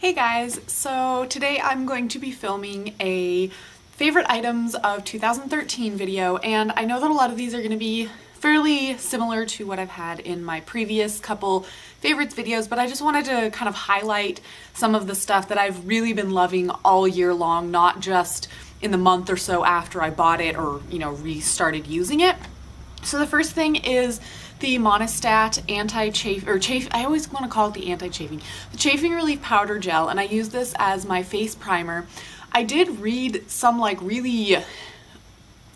Hey guys, so today I'm going to be filming a favorite items of 2013 video, and I know that a lot of these are going to be fairly similar to what I've had in my previous couple favorites videos, but I just wanted to kind of highlight some of the stuff that I've really been loving all year long, not just in the month or so after I bought it or, restarted using it. So the first thing is the Monistat I always want to call it the anti-chafing, the chafing relief powder gel, and I use this as my face primer. I did read some really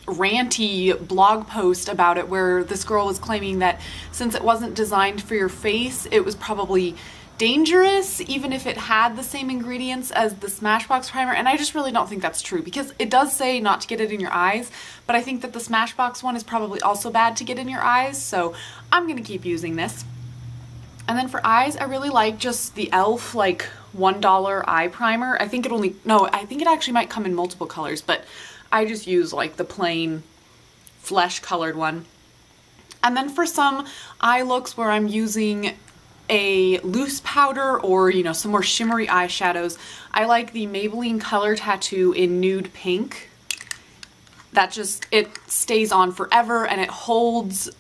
ranty blog post about it where this girl was claiming that since it wasn't designed for your face, it was probably dangerous even if it had the same ingredients as the Smashbox primer, and I just really don't think that's true because it does say not to get it in your eyes, but I think that the Smashbox one is probably also bad to get in your eyes, so I'm gonna keep using this. And then for eyes, I really like just the e.l.f. $1 eye primer. I think it actually might come in multiple colors, but I just use the plain flesh colored one. And then for some eye looks where I'm using a loose powder or some more shimmery eyeshadows, I like the Maybelline Color Tattoo in nude pink. It stays on forever and it holds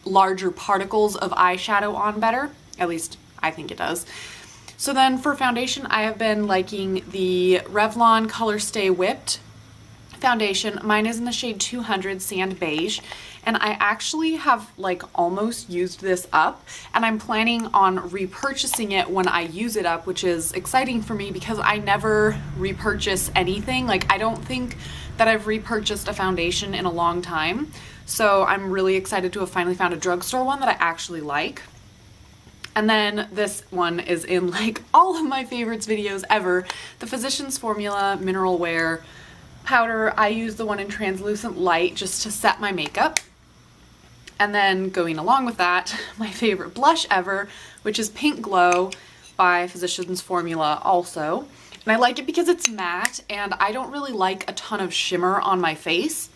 larger particles of eyeshadow on better. At least I think it does. So then for foundation, I have been liking the Revlon Color Stay Whipped foundation. Mine is in the shade 200 Sand Beige, and I actually have almost used this up, and I'm planning on repurchasing it when I use it up, which is exciting for me because I never repurchase anything. I don't think that I've repurchased a foundation in a long time, so I'm really excited to have finally found a drugstore one that I actually like. And then this one is in all of my favorites videos ever, the Physicians Formula Mineral Wear powder. I use the one in Translucent Light just to set my makeup. And then going along with that, my favorite blush ever, which is Pink Glow by Physicians Formula also. And I like it because it's matte and I don't really like a ton of shimmer on my face.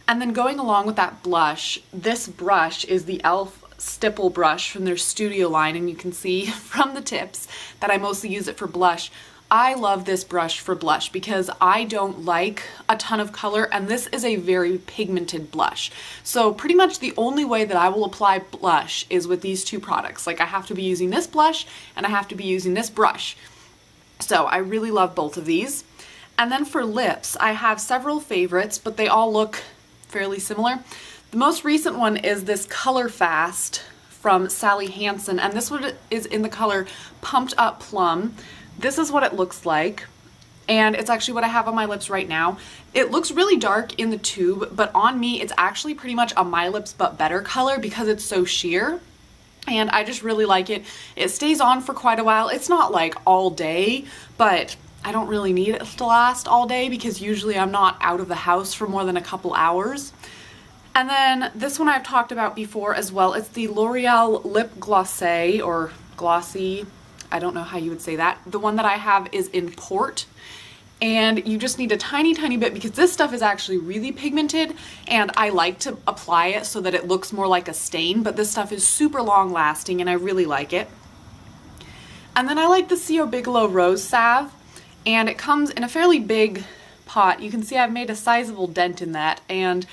And then going along with that blush, this brush is the e.l.f. Stipple brush from their Studio line, and you can see from the tips that I mostly use it for blush. I love this brush for blush because I don't like a ton of color, and this is a very pigmented blush. So pretty much the only way that I will apply blush is with these two products. I have to be using this blush and I have to be using this brush. So I really love both of these. And then for lips, I have several favorites, but they all look fairly similar. The most recent one is this Color Fast from Sally Hansen, and this one is in the color Pumped Up Plum. This is what it looks like, and it's actually what I have on my lips right now. It looks really dark in the tube, but on me it's actually pretty much a My Lips But Better color because it's so sheer, and I just really like it. It stays on for quite a while. It's not all day, but I don't really need it to last all day because usually I'm not out of the house for more than a couple hours. And then this one I've talked about before as well. It's the L'Oreal Lip Glossé, or Glossy, I don't know how you would say that. The one that I have is in Port, and you just need a tiny bit because this stuff is actually really pigmented, and I like to apply it so that it looks more like a stain, but this stuff is super long lasting and I really like it. And then I like the C.O. Bigelow Rose Salve, and it comes in a fairly big pot. You can see I've made a sizable dent in that, and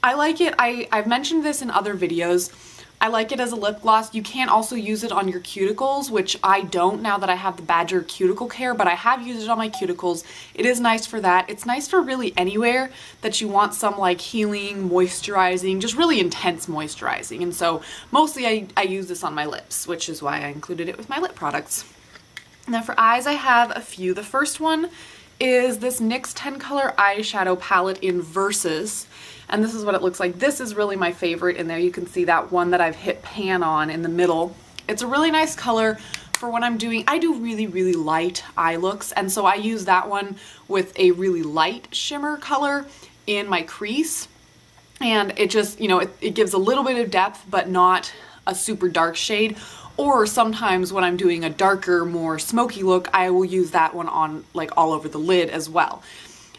I like it. I've mentioned this in other videos. I like it as a lip gloss. You can also use it on your cuticles, which I don't now that I have the Badger Cuticle Care, but I have used it on my cuticles. It is nice for that. It's nice for really anywhere that you want some healing, moisturizing, just really intense moisturizing. And so mostly I use this on my lips, which is why I included it with my lip products. Now for eyes, I have a few. The first one is this NYX 10 color eyeshadow palette in Versus, and this is what it looks like. This is really my favorite in there. You can see that one that I've hit pan on in the middle. It's a really nice color for when I do really light eye looks, and so I use that one with a really light shimmer color in my crease, and it just, it gives a little bit of depth but not a super dark shade. Or sometimes when I'm doing a darker, more smoky look, I will use that one on all over the lid as well.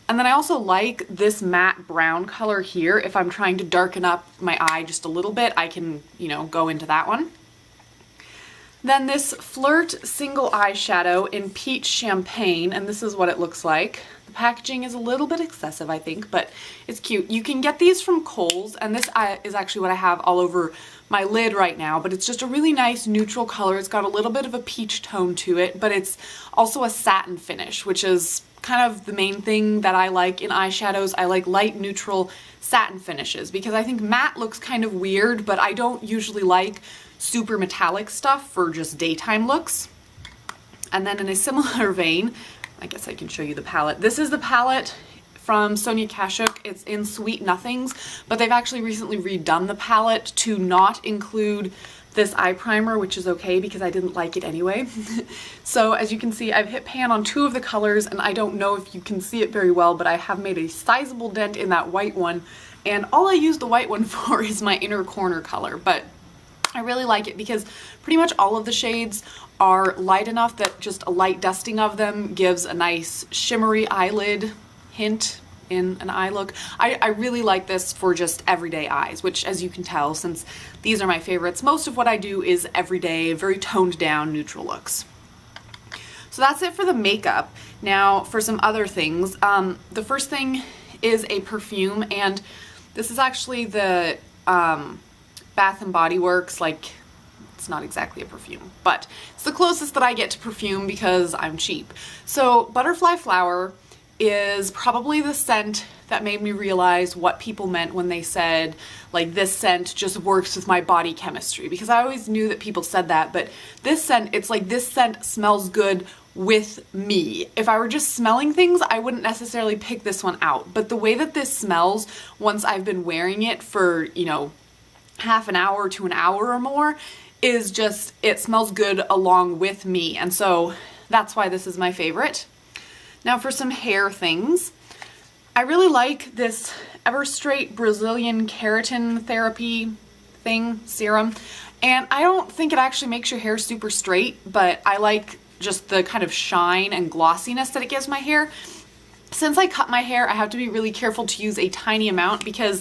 And then I also like this matte brown color here. If I'm trying to darken up my eye just a little bit, I can, go into that one. Then this Flirt single eyeshadow in Peach Champagne, and this is what it looks like. The packaging is a little bit excessive, I think, but it's cute. You can get these from Kohl's, and this is actually what I have all over my lid right now, but it's just a really nice neutral color. It's got a little bit of a peach tone to it, but it's also a satin finish, which is kind of the main thing that I like in eyeshadows. I like light neutral satin finishes because I think matte looks kind of weird, but I don't usually like super metallic stuff for just daytime looks. And then in a similar vein, I guess I can show you the palette. This is the palette from Sonia Kashuk. It's in Sweet Nothings, but they've actually recently redone the palette to not include this eye primer, which is okay because I didn't like it anyway. So as you can see, I've hit pan on 2 of the colors, and I don't know if you can see it very well, but I have made a sizable dent in that white one, and all I use the white one for is my inner corner color. But I really like it because pretty much all of the shades are light enough that just a light dusting of them gives a nice shimmery eyelid hint in an eye look. I really like this for just everyday eyes, which, as you can tell, since these are my favorites, most of what I do is everyday, very toned down, neutral looks. So that's it for the makeup. Now for some other things. The first thing is a perfume, and this is actually the Bath and Body Works, like, it's not exactly a perfume, but it's the closest that I get to perfume because I'm cheap. So Butterfly Flower is probably the scent that made me realize what people meant when they said, like, this scent just works with my body chemistry, because I always knew that people said that, but this scent, it's like this scent smells good with me. If I were just smelling things, I wouldn't necessarily pick this one out, but the way that this smells once I've been wearing it for, you know, half an hour to an hour or more is just, it smells good along with me, and so that's why this is my favorite. Now for some hair things, I really like this Everstraight Brazilian Keratin Therapy thing, serum, and I don't think it actually makes your hair super straight, but I like just the kind of shine and glossiness that it gives my hair. Since I cut my hair, I have to be really careful to use a tiny amount because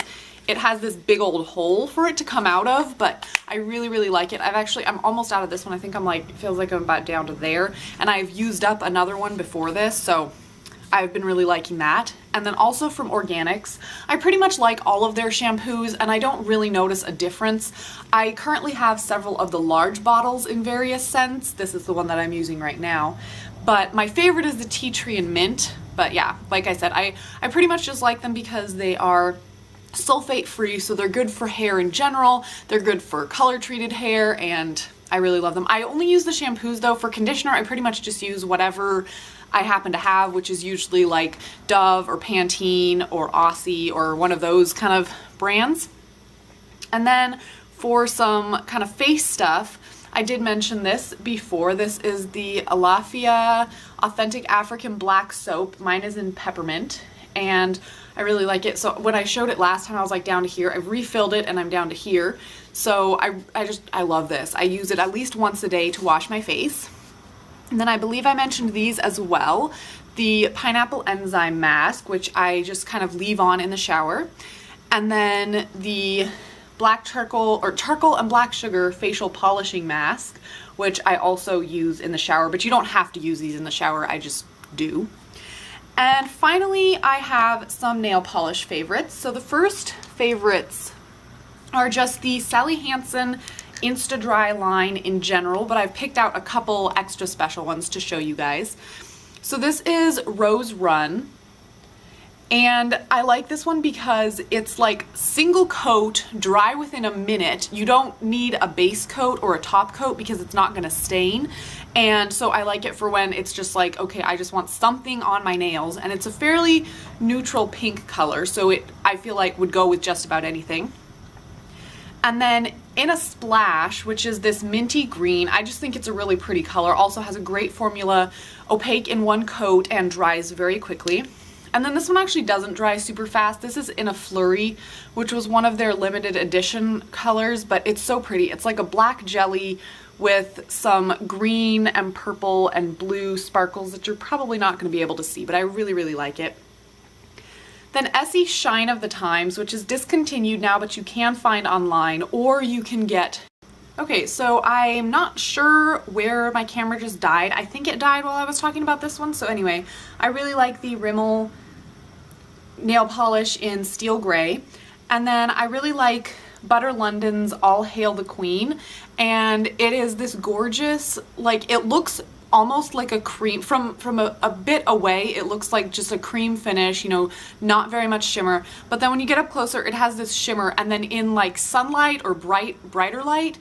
it has this big old hole for it to come out of, but I really, really like it. I'm almost out of this one. I think I'm like, it feels like I'm about down to there, and I've used up another one before this, so I've been really liking that. And then also from Organics, I pretty much like all of their shampoos, and I don't really notice a difference. I currently have several of the large bottles in various scents. This is the one that I'm using right now, but my favorite is the Tea Tree and Mint. But yeah, like I said, I pretty much just like them because they are sulfate free, so they're good for hair in general, they're good for color treated hair, and I really love them. I only use the shampoos though. For conditioner, I pretty much just use whatever I happen to have, which is usually like Dove or Pantene or Aussie or one of those kind of brands. And then for some kind of face stuff, I did mention this before. This is the Alafia Authentic African Black Soap. Mine is in peppermint, and I really like it. So when I showed it last time, I was like down to here. I've refilled it and I'm down to here. So I love this. I use it at least once a day to wash my face. And then I believe I mentioned these as well. The Pineapple Enzyme Mask, which I just kind of leave on in the shower. And then the Black Charcoal, or Charcoal and Black Sugar Facial Polishing Mask, which I also use in the shower, but you don't have to use these in the shower, I just do. And finally, I have some nail polish favorites. So the first favorites are just the Sally Hansen Insta Dry line in general, but I've picked out a couple extra special ones to show you guys. So this is Rose Run, and I like this one because it's like single coat, dry within a minute. You don't need a base coat or a top coat because it's not going to stain. And so I like it for when it's just like, okay, I just want something on my nails, and it's a fairly neutral pink color, so I feel like would go with just about anything. And then in a Splash, which is this minty green, I just think it's a really pretty color. Also has a great formula, opaque in one coat, and dries very quickly. And then this one actually doesn't dry super fast. This is in a Flurry, which was one of their limited edition colors, but it's so pretty. It's like a black jelly with some green and purple and blue sparkles that you're probably not going to be able to see, but I really, really like it. Then Essie Shine of the Times, which is discontinued now, but you can find online, or you can get Okay, so I'm not sure where my camera just died. I think it died while I was talking about this one. So anyway, I really like the Rimmel nail polish in steel gray. And then I really like Butter London's All Hail the Queen. And it is this gorgeous, like, it looks almost like a cream from a bit away. It looks like just a cream finish, you know, not very much shimmer. But then when you get up closer, it has this shimmer, and then in like sunlight or brighter light,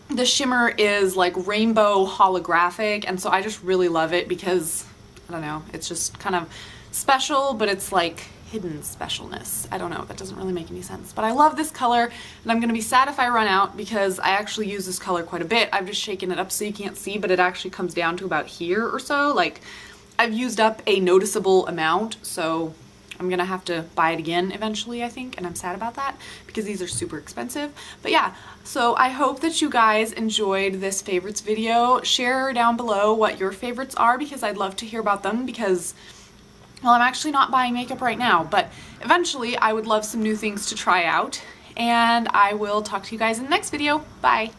the shimmer is like rainbow holographic. And so I just really love it because, I don't know, it's just kind of special, but it's like hidden specialness. I don't know, that doesn't really make any sense, but I love this color, and I'm gonna be sad if I run out because I actually use this color quite a bit. I've just shaken it up so you can't see, but it actually comes down to about here or so. Like, I've used up a noticeable amount, so I'm gonna have to buy it again eventually, I think, and I'm sad about that because these are super expensive. But yeah, so I hope that you guys enjoyed this favorites video. Share down below what your favorites are because I'd love to hear about them because, well, I'm actually not buying makeup right now, but eventually I would love some new things to try out, and I will talk to you guys in the next video. Bye!